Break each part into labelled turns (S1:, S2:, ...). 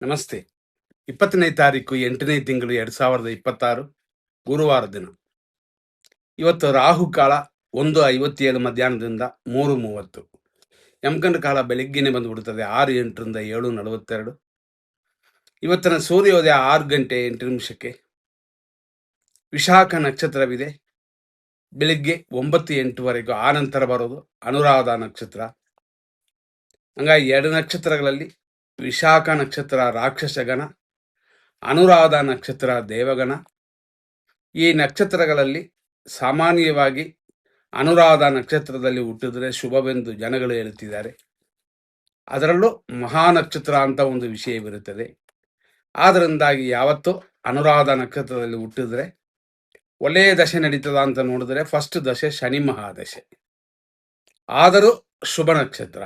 S1: ನಮಸ್ತೆ. 20ನೇ ತಾರೀಕು 8ನೇ ತಿಂಗಳು 2026 ಗುರುವಾರ ದಿನ. ಇವತ್ತು ರಾಹುಕಾಲ 1:57 ಮಧ್ಯಾಹ್ನದಿಂದ 3:30. ಯಮಗಂಡ ಕಾಲ ಬೆಳಿಗ್ಗೆನೆ ಬಂದುಬಿಡುತ್ತದೆ 6:08ರಿಂದ 7:42. ಇವತ್ತಿನ ಸೂರ್ಯೋದಯ 6 ಗಂಟೆ 8 ನಿಮಿಷಕ್ಕೆ. ವಿಶಾಖ ನಕ್ಷತ್ರವಿದೆ ಬೆಳಿಗ್ಗೆ 9:08ವರೆಗೂ. ಆ ನಂತರ ಬರೋದು ಅನುರಾಧ ನಕ್ಷತ್ರ. ಹಂಗಾಗಿ 2 ನಕ್ಷತ್ರಗಳಲ್ಲಿ ವಿಶಾಖ ನಕ್ಷತ್ರ ರಾಕ್ಷಸಗಣ, ಅನುರಾಧ ನಕ್ಷತ್ರ ದೇವಗಣ. ಈ ನಕ್ಷತ್ರಗಳಲ್ಲಿ ಸಾಮಾನ್ಯವಾಗಿ ಅನುರಾಧ ನಕ್ಷತ್ರದಲ್ಲಿ ಹುಟ್ಟಿದ್ರೆ ಶುಭವೆಂದು ಜನಗಳು ಹೇಳುತ್ತಿದ್ದಾರೆ. ಅದರಲ್ಲೂ ಮಹಾ ನಕ್ಷತ್ರ ಅಂತ ಒಂದು ವಿಷಯವಿರುತ್ತದೆ. ಆದ್ದರಿಂದಾಗಿ ಯಾವತ್ತೂ ಅನುರಾಧ ನಕ್ಷತ್ರದಲ್ಲಿ ಹುಟ್ಟಿದ್ರೆ ಒಳ್ಳೆಯ ದಶೆ ನಡೀತದ ಅಂತ ನೋಡಿದ್ರೆ ಫಸ್ಟ್ ದಶೆ ಶನಿ ಮಹಾದಶೆ. ಆದರೂ ಶುಭ ನಕ್ಷತ್ರ.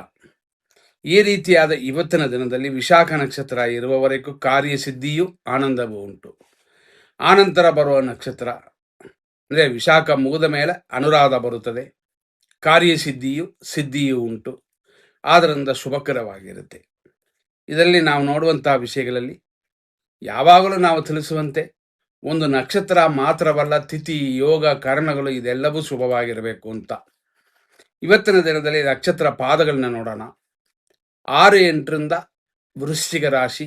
S1: ಈ ರೀತಿಯಾದ ಇವತ್ತಿನ ದಿನದಲ್ಲಿ ವಿಶಾಖ ನಕ್ಷತ್ರ ಇರುವವರೆಗೂ ಕಾರ್ಯಸಿದ್ಧಿಯೂ ಆನಂದವೂ ಉಂಟು. ಆನಂತರ ಬರುವ ನಕ್ಷತ್ರ ಅಂದರೆ ವಿಶಾಖ ಮುಗಿದ ಮೇಲೆ ಅನುರಾಧ ಬರುತ್ತದೆ. ಸಿದ್ಧಿಯೂ ಉಂಟು. ಆದ್ದರಿಂದ ಶುಭಕರವಾಗಿರುತ್ತೆ. ಇದರಲ್ಲಿ ನಾವು ನೋಡುವಂತಹ ವಿಷಯಗಳಲ್ಲಿ ಯಾವಾಗಲೂ ನಾವು ತಿಳಿಸುವಂತೆ ಒಂದು ನಕ್ಷತ್ರ ಮಾತ್ರವಲ್ಲ, ತಿಥಿ ಯೋಗ ಕರ್ಮಗಳು ಇದೆಲ್ಲವೂ ಶುಭವಾಗಿರಬೇಕು ಅಂತ. ಇವತ್ತಿನ ದಿನದಲ್ಲಿ ನಕ್ಷತ್ರ ಪಾದಗಳನ್ನ ನೋಡೋಣ. 6-8ರಿಂದ ವೃಶ್ಚಿಕ ರಾಶಿ.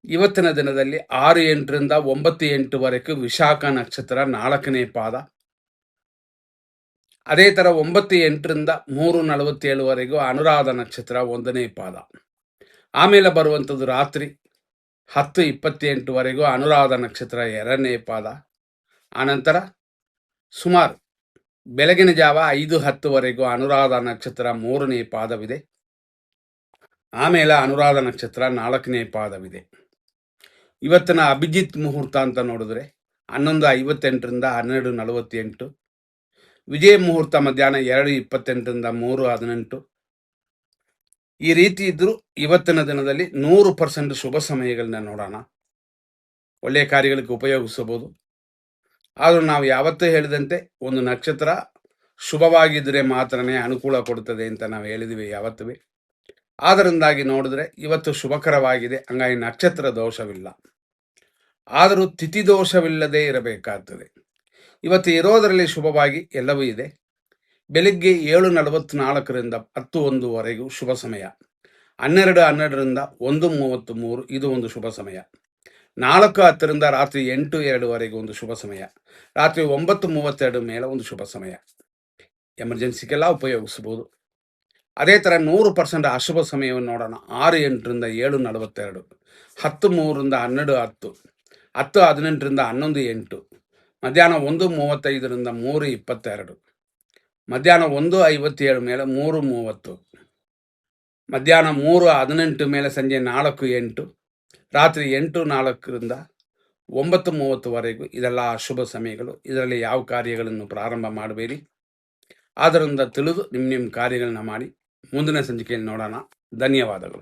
S1: ಇವತ್ತಿನ ದಿನದಲ್ಲಿ 6-8ರಿಂದ 9-8ವರೆಗೂ ವಿಶಾಖ ನಕ್ಷತ್ರ 4ನೇ ಪಾದ. ಅದೇ ಥರ 9-8ರಿಂದ 3:47ವರೆಗೂ ಅನುರಾಧ ನಕ್ಷತ್ರ 1ನೇ ಪಾದ. ಆಮೇಲೆ ಬರುವಂಥದ್ದು ರಾತ್ರಿ 10:28ವರೆಗೂ ಅನುರಾಧ ನಕ್ಷತ್ರ 2ನೇ ಪಾದ. ಆನಂತರ ಸುಮಾರು ಬೆಳಗಿನ ಜಾವ 5:10ವರೆಗೂ ಅನುರಾಧ ನಕ್ಷತ್ರ 3ನೇ ಪಾದವಿದೆ. ಆಮೇಲೆ ಅನುರಾಧ ನಕ್ಷತ್ರ 4ನೇ ಪಾದವಿದೆ. ಇವತ್ತಿನ ಅಭಿಜಿತ್ ಮುಹೂರ್ತ ಅಂತ ನೋಡಿದ್ರೆ 11:58ರಿಂದ 12:48. ವಿಜಯ ಮುಹೂರ್ತ ಮಧ್ಯಾಹ್ನ 2:28ರಿಂದ 3:18. ಈ ರೀತಿ ಇದ್ದರೂ ಇವತ್ತಿನ ದಿನದಲ್ಲಿ 100% ಶುಭ ಸಮಯಗಳನ್ನ ನೋಡೋಣ. ಒಳ್ಳೆಯ ಕಾರ್ಯಗಳಿಗೆ ಉಪಯೋಗಿಸಬಹುದು. ಆದರೂ ನಾವು ಯಾವತ್ತೂ ಹೇಳಿದಂತೆ ಒಂದು ನಕ್ಷತ್ರ ಶುಭವಾಗಿದ್ದರೆ ಮಾತ್ರನೇ ಅನುಕೂಲ ಕೊಡುತ್ತದೆ ಅಂತ ನಾವು ಹೇಳಿದ್ವಿ ಯಾವತ್ತೂ. ಆದ್ದರಿಂದಾಗಿ ನೋಡಿದ್ರೆ ಇವತ್ತು ಶುಭಕರವಾಗಿದೆ. ಹಂಗಾಗಿ ನಕ್ಷತ್ರ ದೋಷವಿಲ್ಲ. ಆದರೂ ತಿಥಿ ದೋಷವಿಲ್ಲದೆ ಇರಬೇಕಾಗ್ತದೆ. ಇವತ್ತು ಇರೋದರಲ್ಲಿ ಶುಭವಾಗಿ ಎಲ್ಲವೂ ಇದೆ. ಬೆಳಿಗ್ಗೆ 7:44ರಿಂದ 10:01ವರೆಗೂ ಶುಭ ಸಮಯ. 12:12ರಿಂದ 1:33 ಇದು ಒಂದು ಶುಭ ಸಮಯ. 4:10ರಿಂದ ರಾತ್ರಿ 8:02ವರೆಗೂ ಒಂದು ಶುಭ ಸಮಯ. ರಾತ್ರಿ 9:32 ಮೇಲೆ ಒಂದು ಶುಭ ಸಮಯ. ಎಮರ್ಜೆನ್ಸಿಗೆಲ್ಲ ಉಪಯೋಗಿಸಬಹುದು. ಅದೇ ಥರ 100% ಅಶುಭ ಸಮಯವನ್ನು ನೋಡೋಣ. 6:08ರಿಂದ 7:42, 10:03ರಿಂದ 12:10, 10:18ರಿಂದ 11:08, ಮಧ್ಯಾಹ್ನ 1:35ರಿಂದ 3:22, ಮಧ್ಯಾಹ್ನ 1:57 ಮೇಲೆ 3:30, ಮಧ್ಯಾಹ್ನ 3:18 ಮೇಲೆ ಸಂಜೆ 4:08, ರಾತ್ರಿ 8:04ರಿಂದ 9:30ವರೆಗೂ ಇದೆಲ್ಲ ಅಶುಭ ಸಮಯಗಳು. ಇದರಲ್ಲಿ ಯಾವ ಕಾರ್ಯಗಳನ್ನು ಪ್ರಾರಂಭ ಮಾಡಬೇಡಿ. ಆದ್ದರಿಂದ ತಿಳಿದು ನಿಮ್ಮ ಕಾರ್ಯಗಳನ್ನ ಮಾಡಿ ಮುಂದಿನ ಸಂಚಿಕೆಯಲ್ಲಿ ನೋಡೋಣ. ಧನ್ಯವಾದಗಳು.